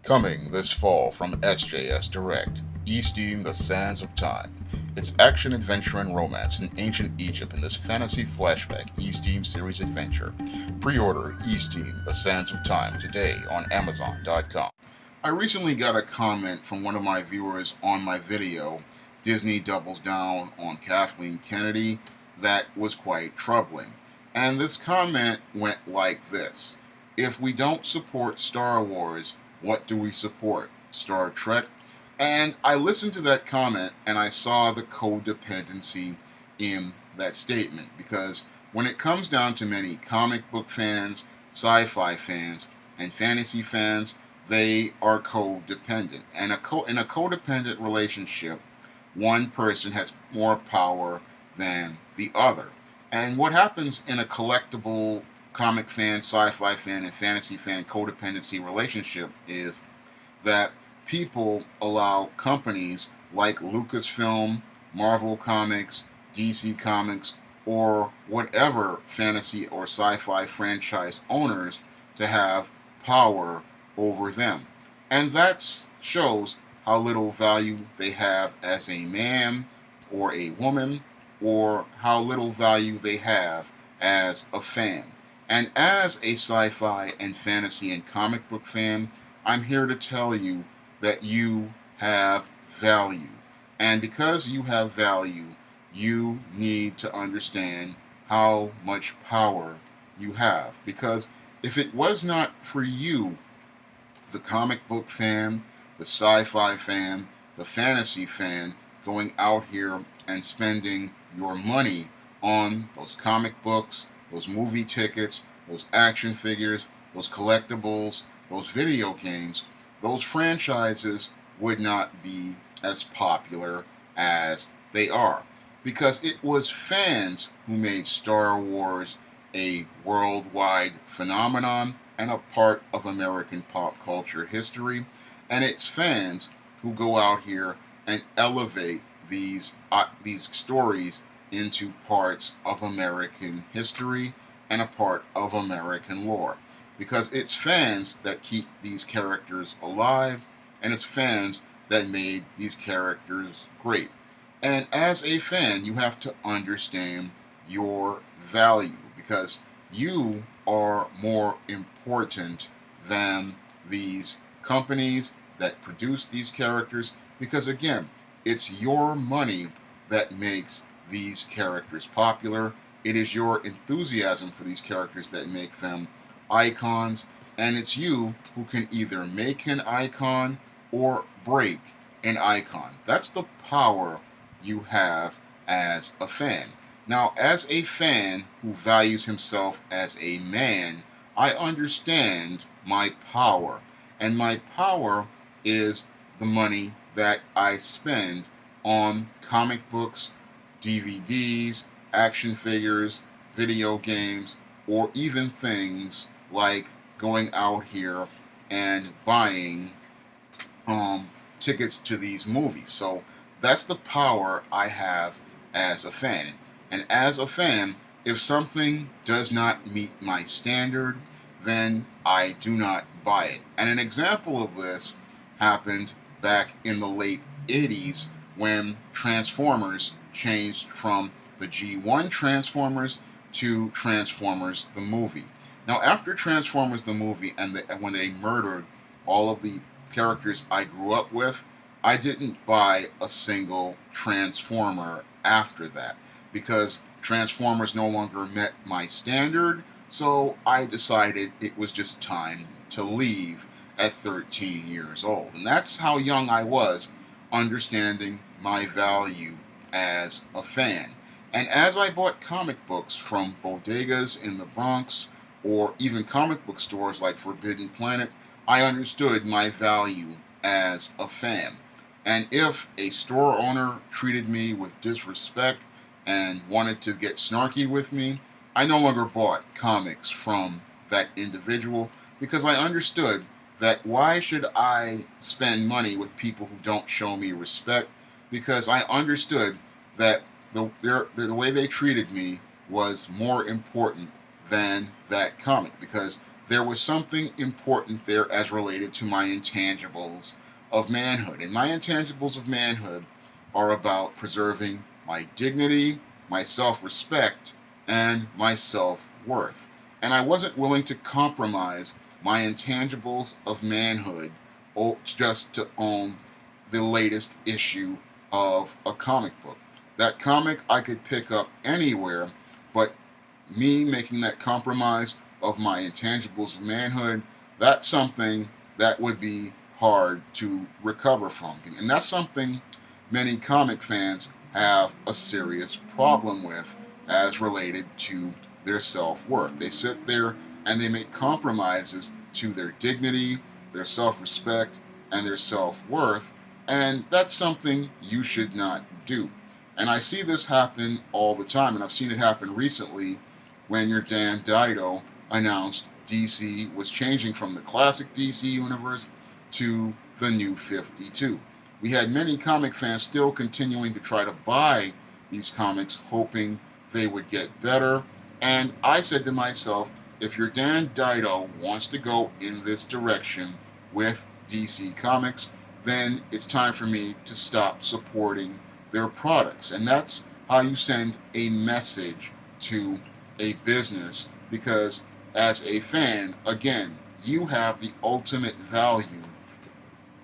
Coming this fall from SJS Direct, Easting the Sands of Time. It's action, adventure, and romance in ancient Egypt in this fantasy flashback Easting series adventure. Pre-order Easting the Sands of Time today on Amazon.com. I recently got a comment from one of my viewers on my video, Disney Doubles Down on Kathleen Kennedy, that was quite troubling. And this comment went like this: if we don't support Star Wars, what do we support? Star Trek? And I listened to that comment and I saw the codependency in that statement, because when it comes down to many comic book fans, sci-fi fans, and fantasy fans, they are codependent. And in a codependent relationship, one person has more power than the other. And what happens in a collectible comic fan, sci-fi fan, and fantasy fan codependency relationship is that people allow companies like Lucasfilm, Marvel Comics, DC Comics, or whatever fantasy or sci-fi franchise owners to have power over them. And that shows how little value they have as a man or a woman, or how little value they have as a fan. And as a sci-fi and fantasy and comic book fan, I'm here to tell you that you have value. And because you have value, you need to understand how much power you have. Because if it was not for you, the comic book fan, the sci-fi fan, the fantasy fan, going out here and spending your money on those comic books, those movie tickets, those action figures, those collectibles, those video games, those franchises would not be as popular as they are. Because it was fans who made Star Wars a worldwide phenomenon and a part of American pop culture history. And it's fans who go out here and elevate these stories into parts of American history and a part of American lore. Because it's fans that keep these characters alive, and it's fans that made these characters great. And as a fan, you have to understand your value, because you are more important than these companies that produce these characters, because again, it's your money that makes these characters popular. It is your enthusiasm for these characters that make them icons, and it's you who can either make an icon or break an icon. That's the power you have as a fan. Now, as a fan who values himself as a man, I understand my power. And my power is the money that I spend on comic books, DVDs, action figures, video games, or even things like going out here and buying tickets to these movies. So that's the power I have as a fan. And as a fan, if something does not meet my standard, then I do not buy it. And an example of this happened back in the late 80s when Transformers changed from the G1 Transformers to Transformers the movie. Now, after Transformers the movie and when they murdered all of the characters I grew up with, I didn't buy a single Transformer after that, because Transformers no longer met my standard, so I decided it was just time to leave at 13 years old. And that's how young I was, understanding my value as a fan. And as I bought comic books from bodegas in the Bronx, or even comic book stores like Forbidden Planet, I understood my value as a fan. And if a store owner treated me with disrespect and wanted to get snarky with me, I no longer bought comics from that individual, because I understood that why should I spend money with people who don't show me respect, because I understood that the way they treated me was more important than that comic, because there was something important there as related to my intangibles of manhood. And my intangibles of manhood are about preserving my dignity, my self respect, and my self worth. And I wasn't willing to compromise my intangibles of manhood just to own the latest issue of a comic book. That comic I could pick up anywhere, but me making that compromise of my intangibles of manhood, that's something that would be hard to recover from. And that's something many comic fans have a serious problem with as related to their self-worth. They sit there and they make compromises to their dignity, their self-respect, and their self-worth, and that's something you should not do. And I see this happen all the time, and I've seen it happen recently when your Dan Dido announced DC was changing from the classic DC universe to the new 52. We had many comic fans still continuing to try to buy these comics, hoping they would get better. And I said to myself, if your Dan Dido wants to go in this direction with DC Comics, then it's time for me to stop supporting their products. And that's how you send a message to a business, because as a fan, again, you have the ultimate value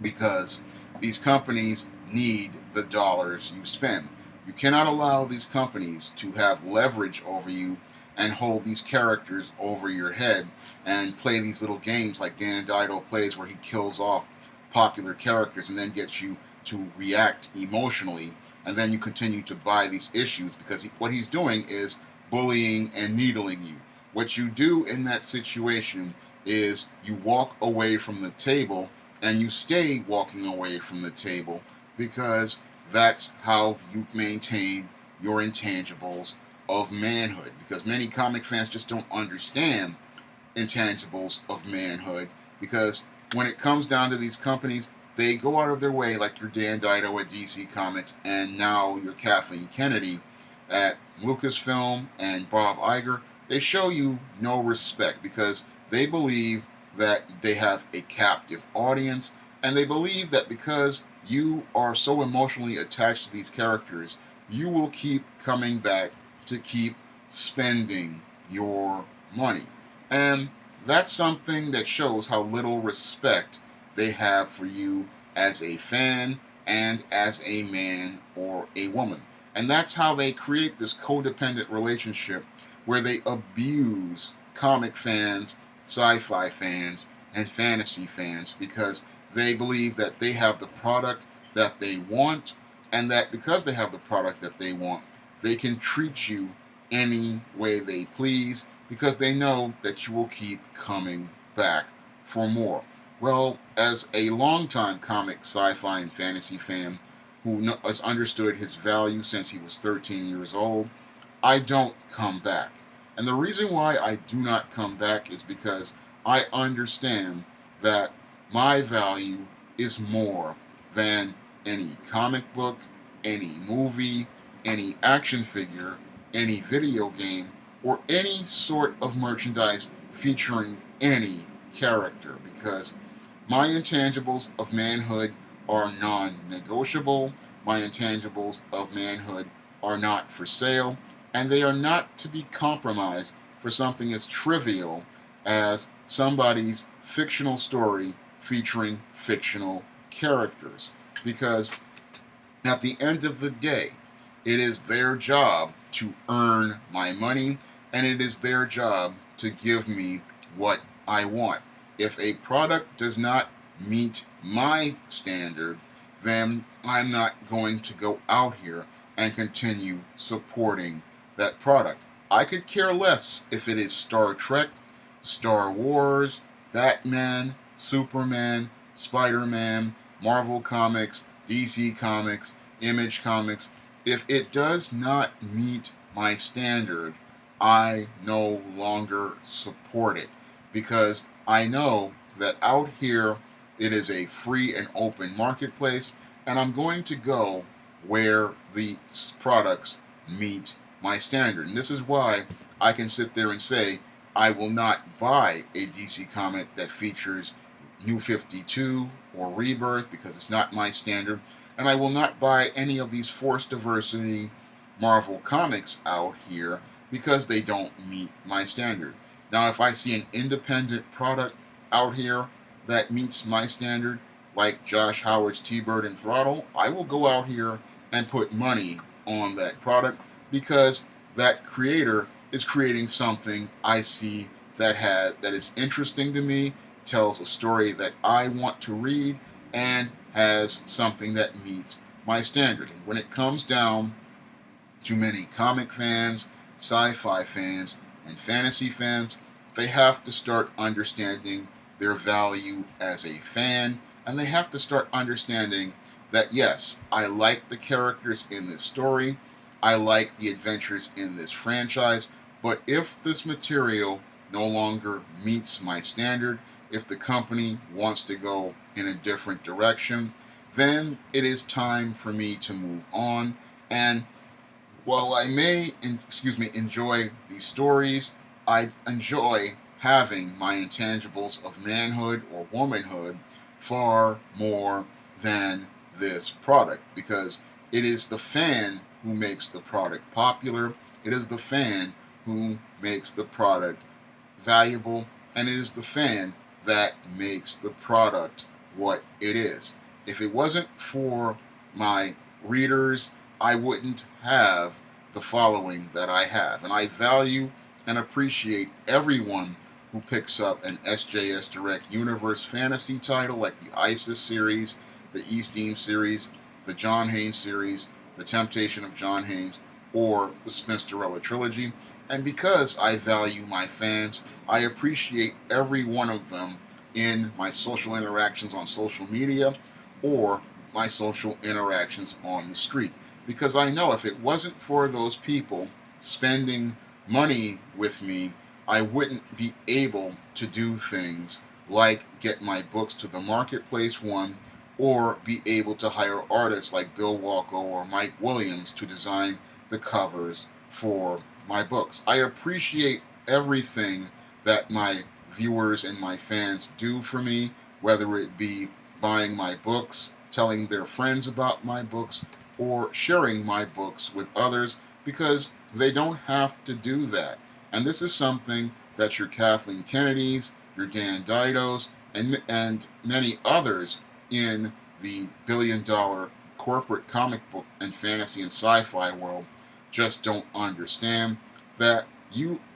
because these companies need the dollars you spend. You cannot allow these companies to have leverage over you and hold these characters over your head and play these little games like Dan Dido plays, where he kills off popular characters and then gets you to react emotionally, and then you continue to buy these issues because what he's doing is bullying and needling you. What you do in that situation is you walk away from the table, and you stay walking away from the table because that's how you maintain your intangibles of manhood. Because many comic fans just don't understand intangibles of manhood, because when it comes down to these companies, they go out of their way, like your Dan Dido at DC Comics, and now your Kathleen Kennedy at Lucasfilm and Bob Iger. They show you no respect because they believe that they have a captive audience, and they believe that because you are so emotionally attached to these characters, you will keep coming back to keep spending your money. And that's something that shows how little respect they have for you as a fan and as a man or a woman. And that's how they create this codependent relationship where they abuse comic fans, sci-fi fans, and fantasy fans, because they believe that they have the product that they want, and that because they have the product that they want, they can treat you any way they please because they know that you will keep coming back for more. Well, as a longtime comic, sci-fi, and fantasy fan who has understood his value since he was 13 years old, I don't come back. And the reason why I do not come back is because I understand that my value is more than any comic book, any movie, any action figure, any video game, or any sort of merchandise featuring any character, because my intangibles of manhood are non-negotiable, my intangibles of manhood are not for sale, and they are not to be compromised for something as trivial as somebody's fictional story featuring fictional characters. Because at the end of the day, it is their job to earn my money, and it is their job to give me what I want. If a product does not meet my standard, then I'm not going to go out here and continue supporting that product. I could care less if it is Star Trek, Star Wars, Batman, Superman, Spider-Man, Marvel Comics, DC Comics, Image Comics. If it does not meet my standard, I no longer support it, because I know that out here it is a free and open marketplace, and I'm going to go where the products meet my standard. And this is why I can sit there and say I will not buy a DC comic that features New 52 or Rebirth because it's not my standard. And I will not buy any of these forced diversity Marvel comics out here because they don't meet my standard. Now, if I see an independent product out here that meets my standard, like Josh Howard's T-Bird and Throttle, I will go out here and put money on that product because that creator is creating something I see that is interesting to me, tells a story that I want to read, and has something that meets my standard. And when it comes down to many comic fans, sci-fi fans, and fantasy fans, they have to start understanding their value as a fan, and they have to start understanding that yes, I like the characters in this story, I like the adventures in this franchise, but if this material no longer meets my standard, if the company wants to go in a different direction, then it is time for me to move on. And while I may, enjoy these stories, I enjoy having my intangibles of manhood or womanhood far more than this product because it is the fan who makes the product popular. It is the fan who makes the product valuable, and it is the fan that makes the product what it is. If it wasn't for my readers, I wouldn't have the following that I have. And I value and appreciate everyone who picks up an SJS Direct Universe fantasy title like the ISIS series, the Eastdeem series, the John Haynes series, the Temptation of John Haynes, or the Spinsterella trilogy. And because I value my fans, I appreciate every one of them in my social interactions on social media or my social interactions on the street. Because I know if it wasn't for those people spending money with me, I wouldn't be able to do things like get my books to the marketplace, one, or be able to hire artists like Bill Walko or Mike Williams to design the covers for my books. I appreciate everything that my viewers and my fans do for me, whether it be buying my books, telling their friends about my books, or sharing my books with others, because they don't have to do that. And this is something that your Kathleen Kennedys, your Dan Didos, and many others in the billion-dollar corporate comic book and fantasy and sci-fi world just don't understand that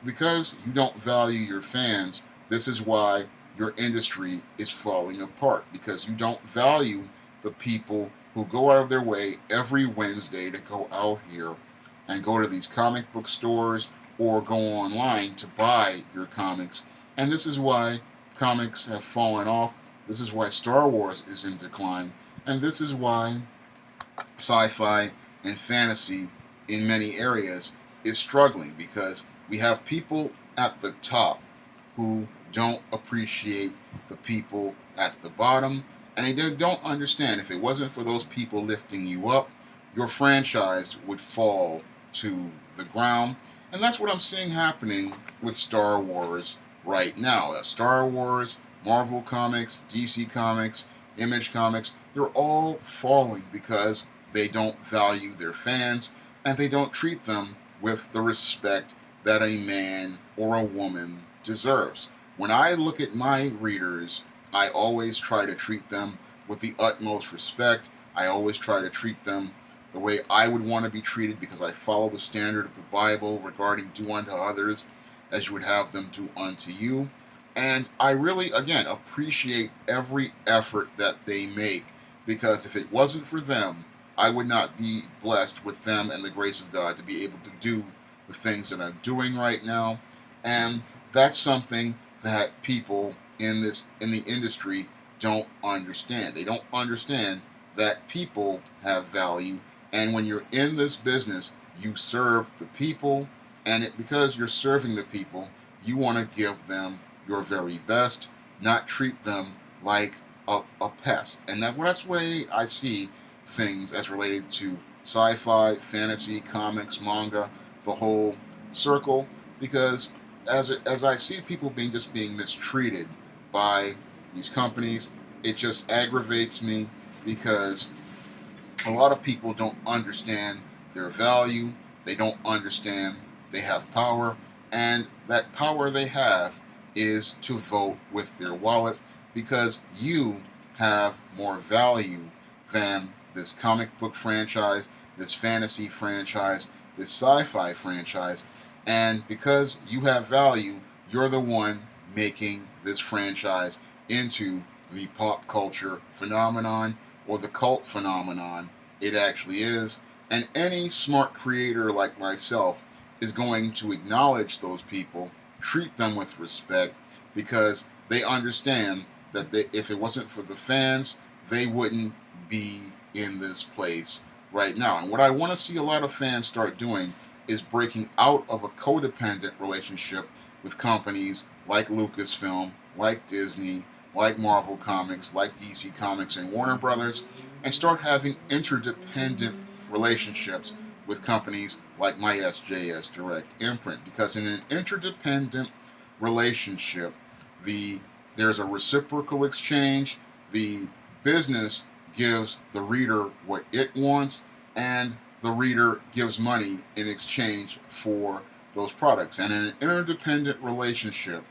because you don't value your fans, this is why your industry is falling apart, because you don't value the people who go out of their way every Wednesday to go out here and go to these comic book stores or go online to buy your comics. And this is why comics have fallen off. This is why Star Wars is in decline. And this is why sci-fi and fantasy in many areas is struggling, because we have people at the top who don't appreciate the people at the bottom, and they don't understand if it wasn't for those people lifting you up, your franchise would fall to the ground. And that's what I'm seeing happening with Star Wars right now. Star Wars, Marvel Comics, DC Comics, Image Comics, they're all falling because they don't value their fans and they don't treat them with the respect that a man or a woman deserves. When I look at my readers, I always try to treat them with the utmost respect. I always try to treat them the way I would want to be treated, because I follow the standard of the Bible regarding do unto others as you would have them do unto you. And I really, again, appreciate every effort that they make, because if it wasn't for them, I would not be blessed with them and the grace of God to be able to do the things that I'm doing right now. And that's something that people in the industry don't understand. They don't understand that people have value, and when you're in this business, you serve the people, and because you're serving the people, you want to give them your very best, not treat them like a pest. And that's the way I see things as related to sci-fi, fantasy, comics, manga, the whole circle, because as I see people being mistreated by these companies, it just aggravates me because a lot of people don't understand their value. They don't understand they have power, and that power they have is to vote with their wallet because you have more value than this comic book franchise, this fantasy franchise, this sci-fi franchise, and because you have value, you're the one making this franchise into the pop culture phenomenon or the cult phenomenon it actually is. And any smart creator like myself is going to acknowledge those people, treat them with respect, because they understand that if it wasn't for the fans, they wouldn't be in this place right now. And what I want to see a lot of fans start doing is breaking out of a codependent relationship with companies like Lucasfilm, like Disney, like Marvel Comics, like DC Comics and Warner Brothers, and start having interdependent relationships with companies like my SJS Direct imprint. Because in an interdependent relationship, there's a reciprocal exchange. The business gives the reader what it wants, and the reader gives money in exchange for those products. And in an interdependent relationship,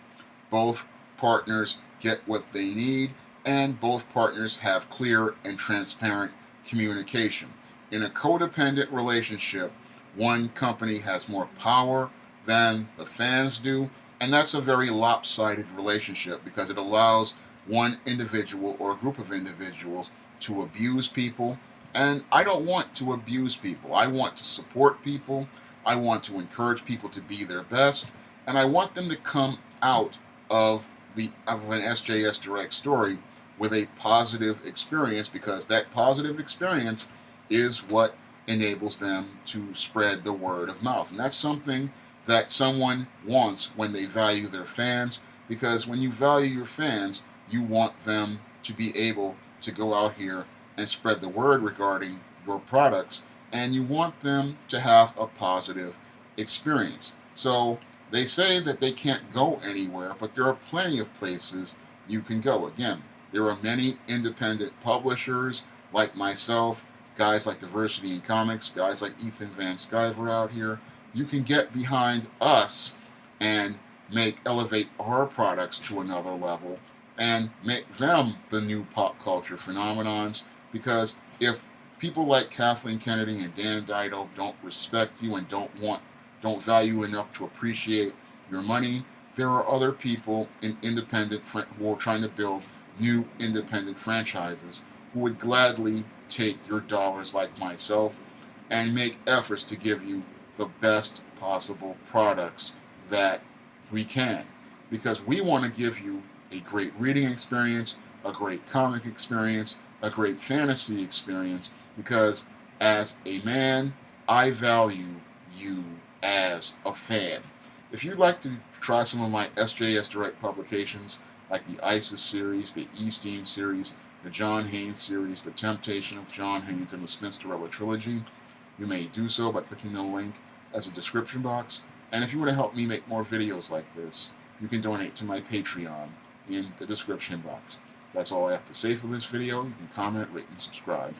both partners get what they need, and both partners have clear and transparent communication. In a codependent relationship, one company has more power than the fans do, and that's a very lopsided relationship because it allows one individual or a group of individuals to abuse people. And I don't want to abuse people. I want to support people. I want to encourage people to be their best, and I want them to come out of an SJS Direct story with a positive experience, because that positive experience is what enables them to spread the word of mouth. And that's something that someone wants when they value their fans, because when you value your fans, you want them to be able to go out here and spread the word regarding your products, and you want them to have a positive experience. So they say that they can't go anywhere, but there are plenty of places you can go. Again, there are many independent publishers like myself, guys like Diversity in Comics, guys like Ethan Van Sciver out here. You can get behind us and elevate our products to another level and make them the new pop culture phenomenons. Because if people like Kathleen Kennedy and Dan Dido don't respect you and don't value enough to appreciate your money, there are other people in who are trying to build new independent franchises who would gladly take your dollars, like myself, and make efforts to give you the best possible products that we can. Because we want to give you a great reading experience, a great comic experience, a great fantasy experience, because as a man, I value you as a fan. If you'd like to try some of my SJS Direct publications, like the ISIS series, the E-Steam series, the John Haynes series, The Temptation of John Haynes, and the Spinsterella trilogy, you may do so by clicking the link as a description box. And if you want to help me make more videos like this, you can donate to my Patreon in the description box. That's all I have to say for this video. You can comment, rate, and subscribe.